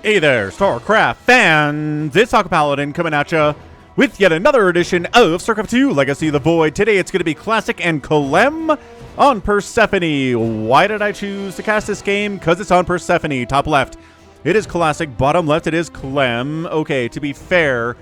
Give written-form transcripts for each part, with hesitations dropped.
Hey there, StarCraft fans! It's Paladin coming at ya with yet another edition of StarCraft 2 Legacy of the Void. Today it's going to be Classic and Clem on Persephone. Why did I choose to cast this game? Because it's on Persephone. Top left, it is Classic. Bottom left, it is Clem. Okay, to be fair,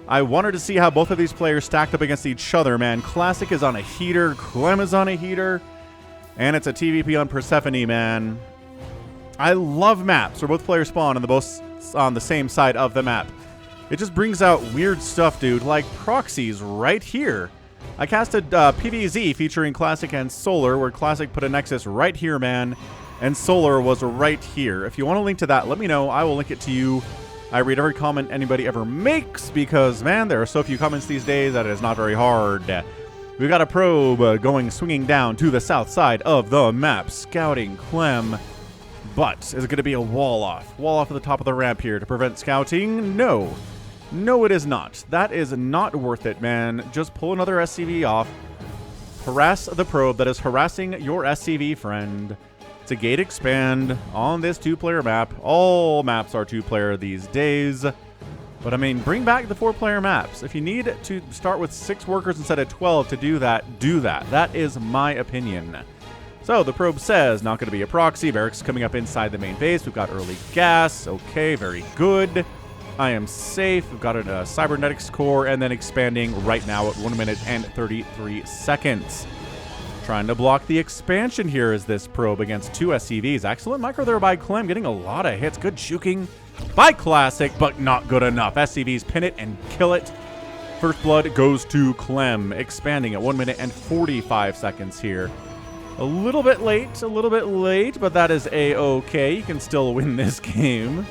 I wanted to see how both of these players stacked up against each other, man. Classic is on a heater, Clem is on a heater, and it's a TVP on Persephone, man. I love maps where both players spawn on the same side of the map. It just brings out weird stuff, dude, like proxies right here. I casted PvZ featuring Classic and Solar, where Classic put a Nexus right here, man, and Solar was right here. If you want a link to that, let me know. I will link it to you. I read every comment anybody ever makes because, man, there are so few comments these days that it is not very hard. We've got a probe swinging down to the south side of the map, scouting Clem. But is it going to be a wall off? Wall off at the top of the ramp here to prevent scouting? No. No, it is not. That is not worth it, man. Just pull another SCV off. Harass the probe that is harassing your SCV friend. It's a gate expand on this two-player map. All maps are two-player these days. But, I mean, bring back the four-player maps. If you need to start with 6 workers instead of 12 to do that, do that. That is my opinion. So, the probe says, not going to be a proxy. Barracks coming up inside the main base. We've got early gas. Okay, very good. I am safe. We've got a cybernetics core and then expanding right now at 1 minute and 33 seconds. Trying to block the expansion here is this probe against 2 SCVs. Excellent micro there by Clem, getting a lot of hits. Good juking by Classic, but not good enough. SCVs pin it and kill it. First blood goes to Clem, expanding at 1 minute and 45 seconds here. A little bit late, but that is A-okay. You can still win this game.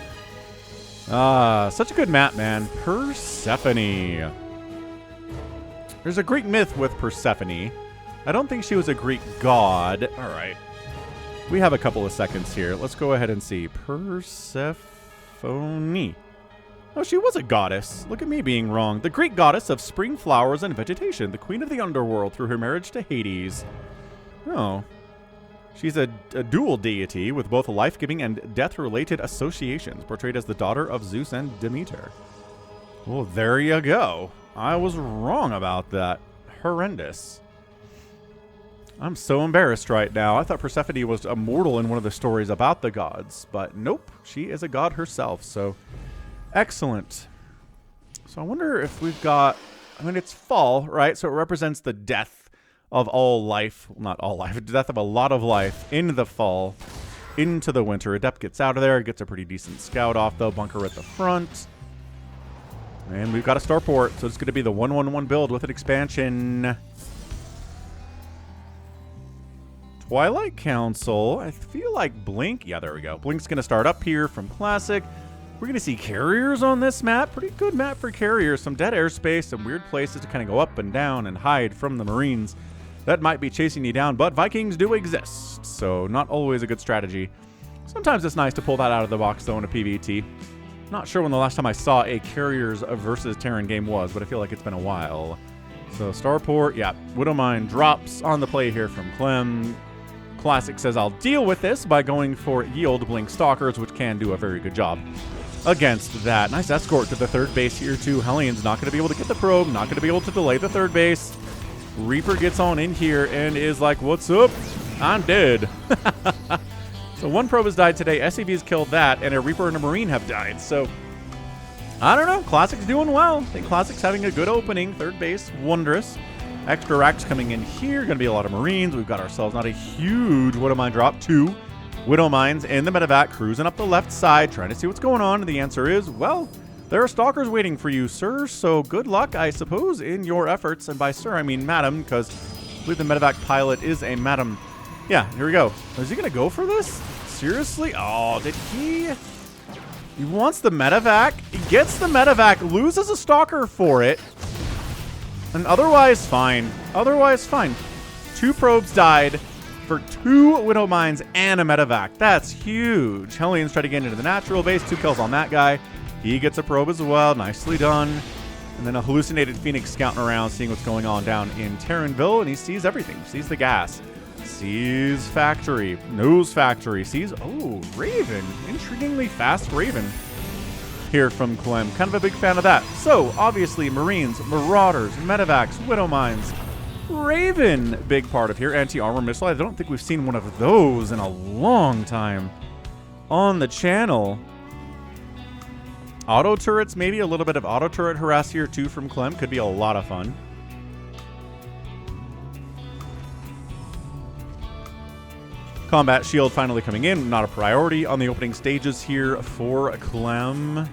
Such a good map, man. Persephone. There's a Greek myth with Persephone. I don't think she was a Greek god. All right. We have a couple of seconds here. Let's go ahead and see. Persephone. Oh, she was a goddess. Look at me being wrong. The Greek goddess of spring flowers and vegetation. The queen of the underworld through her marriage to Hades. Oh. She's a dual deity with both life-giving and death-related associations, portrayed as the daughter of Zeus and Demeter. Well, there you go. I was wrong about that. Horrendous. I'm so embarrassed right now. I thought Persephone was immortal in one of the stories about the gods, but nope. She is a god herself, so excellent. So I wonder if we've got... I mean, it's fall, right? So it represents the death of all life, not all life, death of a lot of life in the fall, into the winter. Adept gets out of there, gets a pretty decent scout off, though. Bunker at the front. And we've got a starport, so it's going to be the 1-1-1 build with an expansion. Twilight Council. I feel like Blink. Yeah, there we go. Blink's going to start up here from Classic. We're going to see carriers on this map. Pretty good map for carriers. Some dead airspace, some weird places to kind of go up and down and hide from the Marines that might be chasing you down, but Vikings do exist, so not always a good strategy. Sometimes it's nice to pull that out of the box, though, in a PvT. Not sure when the last time I saw a Carriers versus Terran game was, but I feel like it's been a while. So starport, yeah, Widowmine drops on the play here from Clem. Classic says, I'll deal with this by going for Yield Blink Stalkers, which can do a very good job against that. Nice escort to the third base here, too. Hellions not going to be able to get the probe, not going to be able to delay the third base. Reaper gets on in here and is like, what's up? I'm dead. So one probe has died today. SCV's killed that, and a Reaper and a Marine have died. So, I don't know. Classic's doing well. I think Classic's having a good opening. Third base, wondrous. Extra racks coming in here. Going to be a lot of Marines. We've got ourselves not a huge Widowmine drop. 2 Widowmines in the medevac, cruising up the left side, trying to see what's going on. And the answer is, well, there are stalkers waiting for you, sir, so good luck, I suppose, in your efforts. And by sir, I mean madam, because I believe the medevac pilot is a madam. Yeah, here we go. Is he going to go for this? Seriously? Oh, did he? He wants the medevac. He gets the medevac, loses a stalker for it. And otherwise, fine. Otherwise, fine. 2 probes died for 2 Widowmines and a medevac. That's huge. Hellions try to get into the natural base. 2 kills on that guy. He gets a probe as well. Nicely done. And then a hallucinated Phoenix scouting around, seeing what's going on down in Terranville. And he sees everything. Sees the gas. Sees factory. Knows factory. Sees, oh, Raven. Intriguingly fast Raven. here from Clem. Kind of a big fan of that. So, obviously, Marines, Marauders, Medivacs, Widow Mines, Raven, big part of here. Anti-armor missile. I don't think we've seen one of those in a long time on the channel. Auto turrets, maybe a little bit of auto turret harass here too from Clem. Could be a lot of fun. Combat shield finally coming in. Not a priority on the opening stages here for Clem.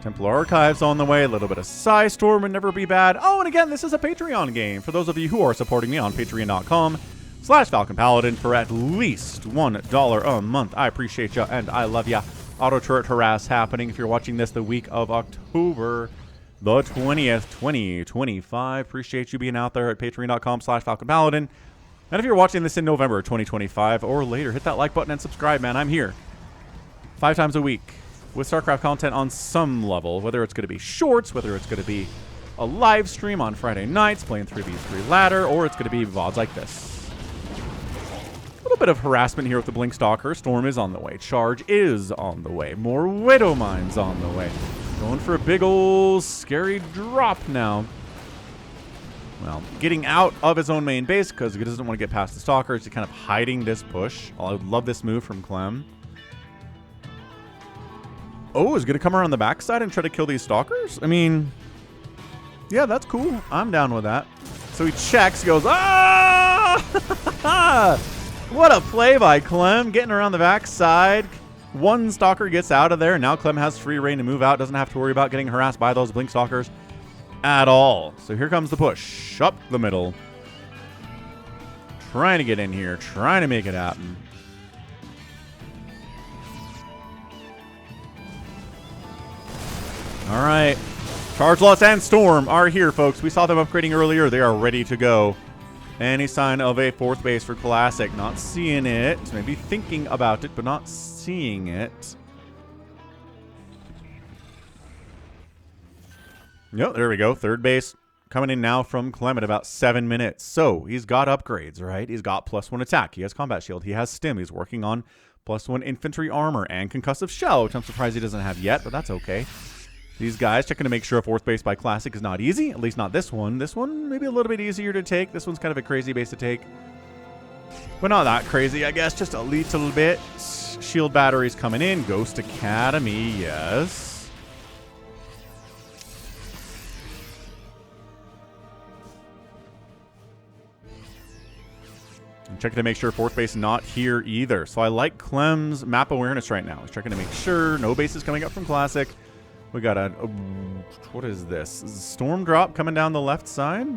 Templar Archives on the way. A little bit of Psystorm would never be bad. Oh, and again, this is a Patreon game. For those of you who are supporting me on patreon.com/Falcon Paladin for at least $1 a month. I appreciate ya and I love ya. Auto turret harass happening if you're watching this the week of October the 20th, 2025. Appreciate you being out there at patreon.com/Falcon Paladin. And if you're watching this in November 2025 or later, hit that like button and subscribe, man. I'm here 5 times a week with StarCraft content on some level, whether it's going to be shorts, whether it's going to be a live stream on Friday nights playing 3v3 ladder, or it's going to be VODs like this. A little bit of harassment here with the Blink Stalker. Storm is on the way. Charge is on the way. More Widow Mines on the way. Going for a big old scary drop now. Well, getting out of his own main base because he doesn't want to get past the Stalkers. He's kind of hiding this push. I would love this move from Clem. Oh, is going to come around the backside and try to kill these Stalkers? I mean, yeah, that's cool. I'm down with that. So he checks, he goes, ah! What a play by Clem, getting around the backside. One Stalker gets out of there, and now Clem has free reign to move out. Doesn't have to worry about getting harassed by those Blink Stalkers at all. So here comes the push up the middle. Trying to get in here, trying to make it happen. All right, Charge Lots and Storm are here, folks. We saw them upgrading earlier. They are ready to go. Any sign of a 4th base for Classic? Not seeing it. Maybe thinking about it, but not seeing it. Yep, there we go. 3rd base coming in now from Clem at about 7 minutes. So he's got upgrades, right? He's got +1 attack. He has combat shield. He has stim. He's working on +1 infantry armor and concussive shell, which I'm surprised he doesn't have yet, but that's okay. These guys checking to make sure a 4th base by Classic is not easy. At least not this one. This one maybe a little bit easier to take. This one's kind of a crazy base to take. But not that crazy, I guess. Just a little bit. Shield batteries coming in. Ghost Academy, yes. I'm checking to make sure 4th base not here either. So I like Clem's map awareness right now. He's checking to make sure no base is coming up from Classic. We got a, what is this? Storm drop coming down the left side.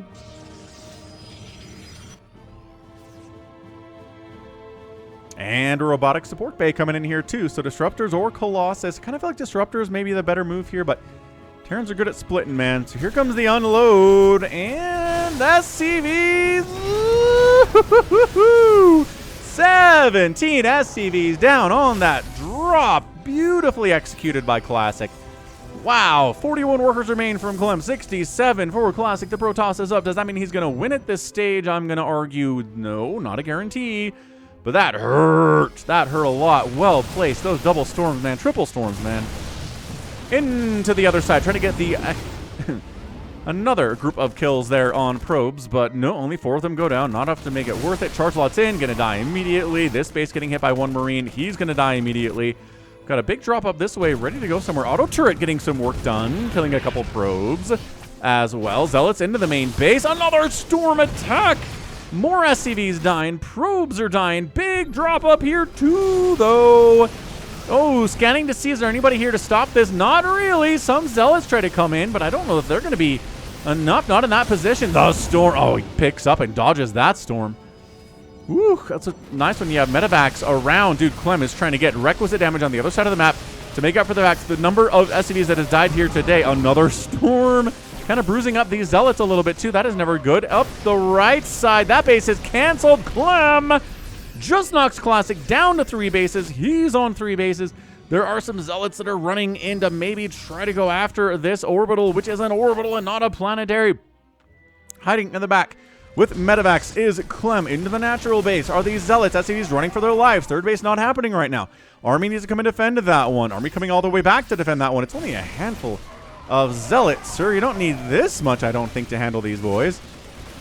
And a robotic support bay coming in here too. So Disruptors or Colossus. Kind of feel like Disruptors may be the better move here, but Terrans are good at splitting, man. So here comes the unload. And SCVs. 17 SCVs down on that drop. Beautifully executed by Classic. Wow, 41 workers remain from Clem, 67 for Classic. The Protoss is up. Does that mean he's going to win at this stage? I'm going to argue no, not a guarantee. But that hurt. That hurt a lot. Well placed. Those double storms, man. Triple storms, man. Into the other side. Trying to get the another group of kills there on probes. But no, only 4 of them go down. Not enough to make it worth it. Charge Lots in. Going to die immediately. This base getting hit by 1 Marine. He's going to die immediately. Got a big drop up this way, ready to go somewhere. Auto turret getting some work done, killing a couple probes as well. Zealots into the main base. Another storm attack. More SCVs dying. Probes are dying. Big drop up here too, though. Oh, scanning to see, is there anybody here to stop this? Not really. Some Zealots try to come in, but I don't know if they're going to be enough. Not in that position. The storm. Oh, he picks up and dodges that storm. Woo, that's a nice one. You have medevacs around. Dude, Clem is trying to get requisite damage on the other side of the map to make up for the number of SCVs that has died here today. Another storm. Kind of bruising up these Zealots a little bit, too. That is never good. Up the right side. That base is canceled. Clem just knocks Classic down to 3 bases. He's on 3 bases. There are some Zealots that are running in to maybe try to go after this orbital, which is an orbital and not a planetary. Hiding in the back. With medevacs is Clem into the natural base. Are these zealots? SCVs running for their lives. Third base not happening right now. Army needs to come and defend that one. Army coming all the way back to defend that one. It's only a handful of zealots. Sir, you don't need this much, I don't think, to handle these boys.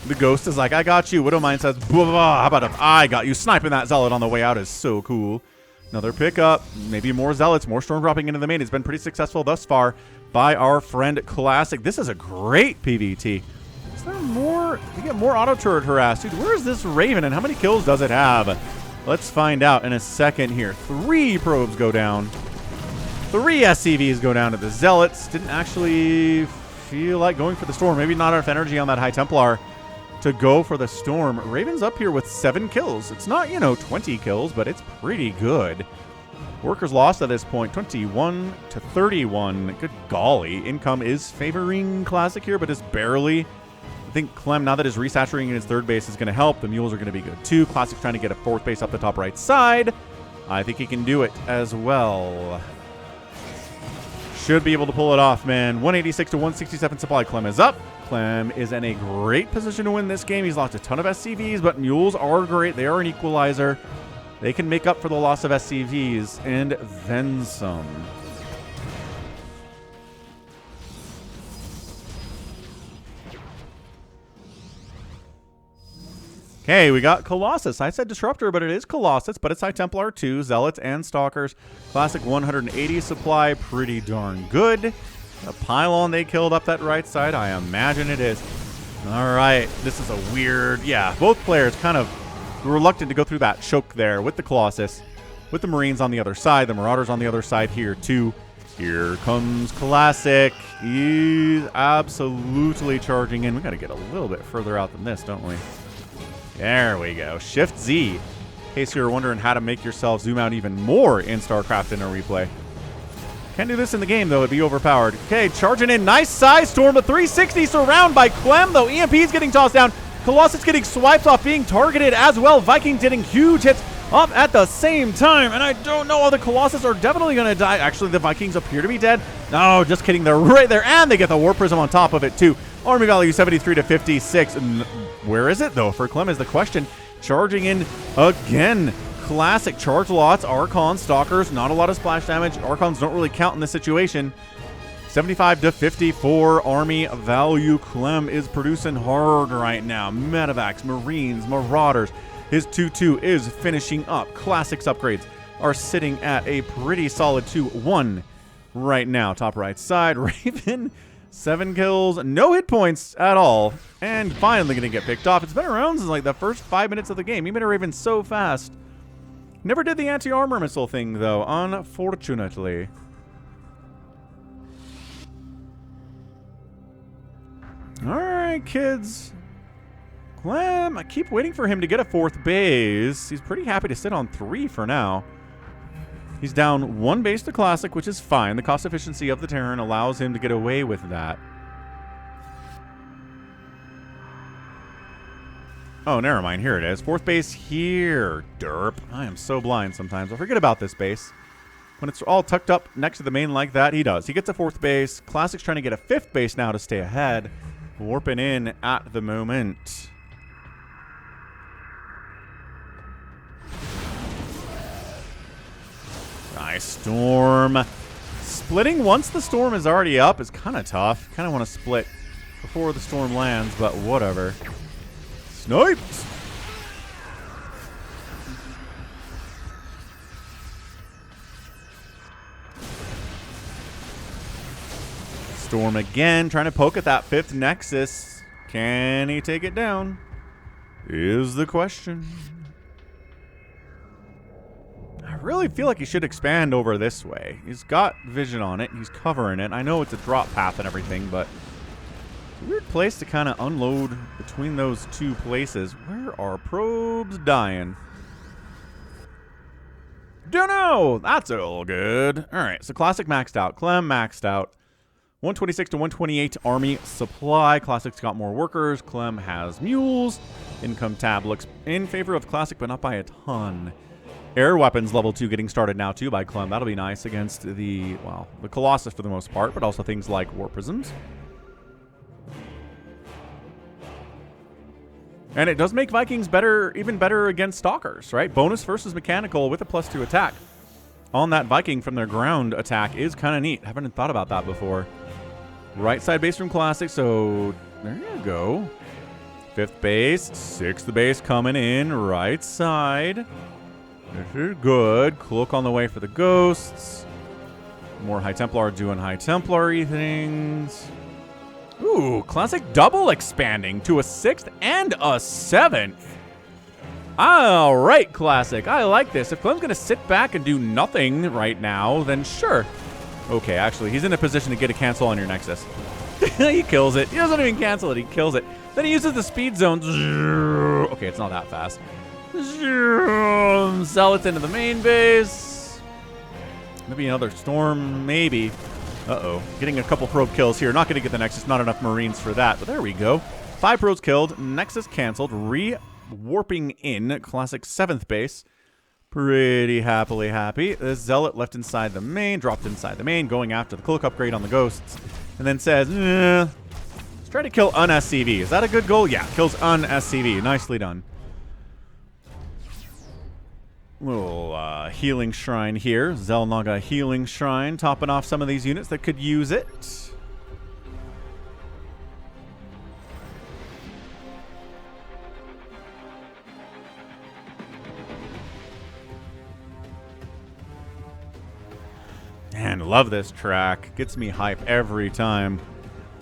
The ghost is like, I got you. Widowmine says, blah, blah, how about if I got you? Sniping that zealot on the way out is so cool. Another pickup. Maybe more zealots. More storm dropping into the main. It's been pretty successful thus far by our friend Classic. This is a great PvT. Is there more? We get more auto turret harass. Dude, where is this Raven and how many kills does it have? Let's find out in a second here. 3 probes go down. 3 SCVs go down to the zealots. Didn't actually feel like going for the storm. Maybe not enough energy on that High Templar to go for the storm. Raven's up here with 7 kills. It's not, 20 kills, but it's pretty good. Workers lost at this point, 21 to 31. Good golly. Income is favoring Classic here, but just barely. I think Clem, now that his resaturating in his third base is going to help, the mules are going to be good too. Classic's trying to get a 4th base up the top right side. I think he can do it as well. Should be able to pull it off, man. 186 to 167 supply. Clem is up. Clem is in a great position to win this game. He's lost a ton of SCVs, but mules are great. They are an equalizer. They can make up for the loss of SCVs and then some. Okay, we got Colossus. I said Disruptor, but it is Colossus, but it's High Templar 2, Zealots, and Stalkers. Classic 180 supply, pretty darn good. A pylon they killed up that right side, I imagine it is. All right, this is a weird, both players kind of reluctant to go through that choke there with the Colossus, with the Marines on the other side, the Marauders on the other side here too. Here comes Classic. He's absolutely charging in. We got to get a little bit further out than this, don't we? There we go. Shift Z. In case you're wondering how to make yourself zoom out even more in StarCraft in a replay. Can't do this in the game, though. It'd be overpowered. Okay, charging in. Nice size storm. A 360 surround by Clem, though. EMP's getting tossed down. Colossus getting swiped off, being targeted as well. Viking getting huge hits up at the same time. And I don't know. The Colossus are definitely going to die. Actually, the Vikings appear to be dead. No, just kidding. They're right there. And they get the War Prism on top of it, too. Army value 73 to 56. Where is it, though, for Clem is the question. Charging in again. Classic charge lots. Archons, Stalkers, not a lot of splash damage. Archons don't really count in this situation. 75 to 54. Army value. Clem is producing hard right now. Medevacs, Marines, Marauders. His 2-2 is finishing up. Classic's upgrades are sitting at a pretty solid 2-1 right now. Top right side. Raven, 7 kills, no hit points at all, and finally going to get picked off. It's been around since like the first 5 minutes of the game. He made a Raven so fast. Never did the anti-armor missile thing, though, unfortunately. All right, kids. Clem, I keep waiting for him to get a 4th base. He's pretty happy to sit on 3 for now. He's down 1 base to Classic, which is fine. The cost efficiency of the Terran allows him to get away with that. Oh, never mind. Here it is. 4th base here. Derp. I am so blind sometimes. I forget about this base. When it's all tucked up next to the main like that, he does. He gets a 4th base. Classic's trying to get a 5th base now to stay ahead. Warping in at the moment. Nice storm. Splitting once the storm is already up is kind of tough. Kind of want to split before the storm lands, but whatever. Sniped! Storm again, trying to poke at that 5th Nexus. Can he take it down? Is the question. I really feel like he should expand over this way. He's got vision on it. He's covering it. I know it's a drop path and everything, but it's a weird place to kind of unload between those 2 places. Where are probes dying? Don't know. That's all good. All right, so Classic maxed out. Clem maxed out. 126 to 128 Army supply. Classic's got more workers. Clem has mules. Income tab looks in favor of Classic, but not by a ton. Air weapons level 2 getting started now too by Clem. That'll be nice against the, well, the Colossus for the most part, but also things like War Prisms. And it does make Vikings better, even better against Stalkers, right? Bonus versus mechanical with a +2 attack on that Viking from their ground attack is kind of neat. Haven't thought about that before. Right side base from Classic, so there you go. 5th base, 6th base coming in, right side. This is good. Cloak on the way for the Ghosts. More High Templar doing High Templar-y things. Ooh, Classic double expanding to a 6th and a 7th. All right, Classic. I like this. If Clem's going to sit back and do nothing right now, then sure. Okay, actually, he's in a position to get a cancel on your Nexus. He kills it. He doesn't even cancel it. He kills it. Then he uses the speed zone. Okay, it's not that fast. Zealots into the main base. Maybe another storm, maybe. Uh-oh. Getting a couple probe kills here. Not going to get the Nexus. Not enough Marines for that. But there we go. 5 probes killed. Nexus canceled. Warping in Classic 7th base. Pretty happily happy. The Zealot left inside the main, dropped inside the main, going after the Cloak upgrade on the Ghosts. And then says, let's try to kill un-SCV. Is that a good goal? Yeah, kills un-SCV. Nicely done. Little healing shrine here. Zelnaga healing shrine, topping off some of these units that could use it. Man, love this track. Gets me hype every time.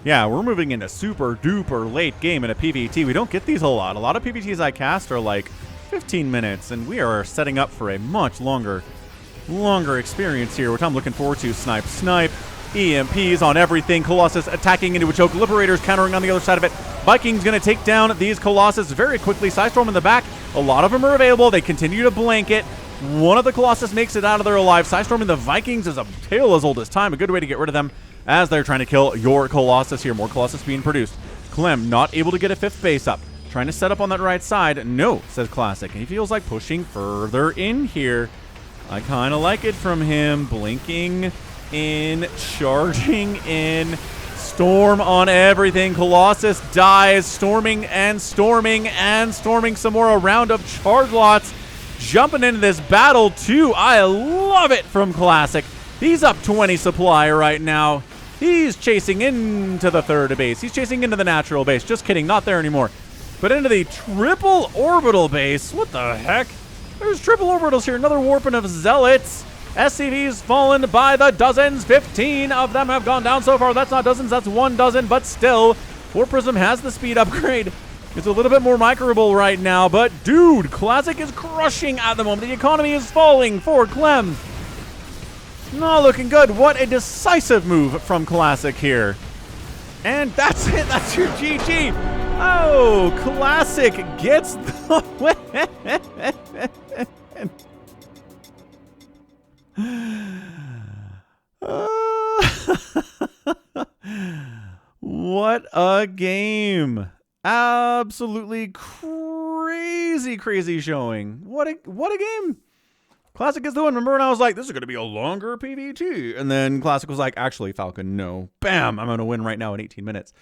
Yeah, we're moving into super duper late game in a PvT. We don't get these a lot. A lot of PvTs I cast are like 15 minutes, and we are setting up for a much longer experience here, which I'm looking forward to. Snipe, snipe. EMPs on everything. Colossus attacking into a choke. Liberators countering on the other side of it. Vikings going to take down these Colossus very quickly. Psystorm in the back. A lot of them are available. They continue to blanket. One of the Colossus makes it out of there alive. Psystorm in the Vikings is a tale as old as time. A good way to get rid of them as they're trying to kill your Colossus here. More Colossus being produced. Clem not able to get a 5th base up. Trying to set up on that right side. No, says Classic. And he feels like pushing further in here. I kind of like it from him. Blinking in, charging in. Storm on everything. Colossus dies. Storming and storming and storming some more. A round of charge lots. Jumping into this battle, too. I love it from Classic. He's up 20 supply right now. He's chasing into the 3rd base. He's chasing into the natural base. Just kidding. Not there anymore. But into the triple orbital base. What the heck? There's triple orbitals here. Another warping of Zealots. SCVs fallen by the dozens. 15 of them have gone down so far. That's not dozens. That's 1 dozen. But still, War Prism has the speed upgrade. It's a little bit more microable right now, but dude, Classic is crushing at the moment. The economy is falling for Clem. Not looking good. What a decisive move from Classic here. And that's it. That's your GG. Oh, Classic gets the win. What a game. Absolutely crazy showing. What a game. Classic is doing. Remember when I was like, this is going to be a longer PvT? And then Classic was like, actually, Falcon, no. Bam, I'm going to win right now in 18 minutes.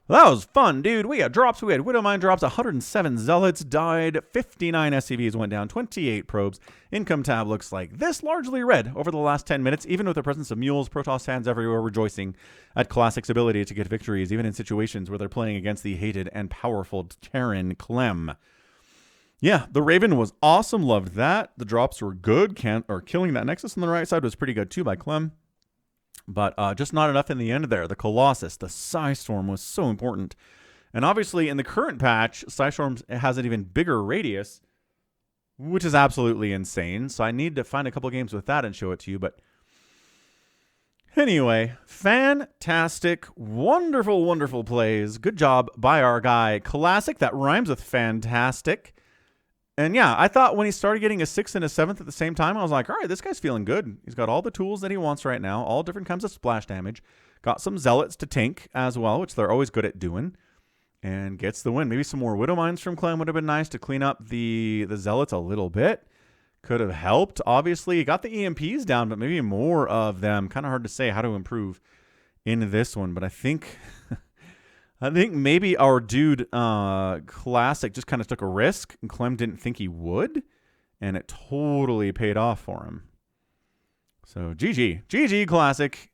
Well, that was fun, dude. We had drops. We had Widowmine drops. 107 Zealots died. 59 SCVs went down. 28 probes. Income tab looks like this. Largely red over the last 10 minutes, even with the presence of mules. Protoss fans everywhere rejoicing at Classic's ability to get victories, even in situations where they're playing against the hated and powerful Terran Clem. Yeah, the Raven was awesome. Loved that. The drops were good. Killing that Nexus on the right side was pretty good too by Clem. But just not enough in the end there. The Colossus, the Psystorm was so important. And obviously in the current patch, Psystorm has an even bigger radius, which is absolutely insane. So I need to find a couple games with that and show it to you. But anyway, fantastic, wonderful plays. Good job by our guy Classic. That rhymes with fantastic. And yeah, I thought when he started getting a 6th and a 7th at the same time, I was like, all right, this guy's feeling good. He's got all the tools that he wants right now, all different kinds of splash damage. Got some Zealots to tank as well, which they're always good at doing. And gets the win. Maybe some more Widow Mines from Clem would have been nice to clean up the Zealots a little bit. Could have helped. Obviously, he got the EMPs down, but maybe more of them. Kind of hard to say how to improve in this one. But I think I think maybe our dude, Classic, just kind of took a risk, and Clem didn't think he would, and it totally paid off for him. So, GG, Classic.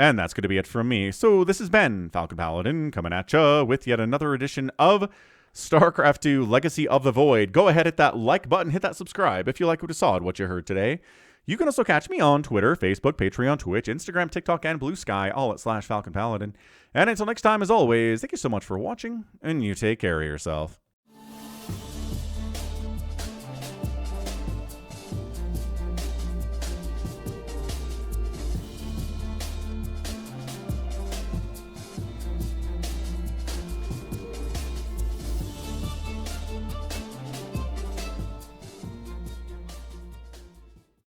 And that's going to be it from me. So this has been Falcon Paladin coming at ya with yet another edition of StarCraft 2 Legacy of the Void. Go ahead, hit that like button, hit that subscribe if you like what you saw and what you heard today. You can also catch me on Twitter, Facebook, Patreon, Twitch, Instagram, TikTok, and Blue Sky, all at /Falcon Paladin. And until next time, as always, thank you so much for watching, and you take care of yourself.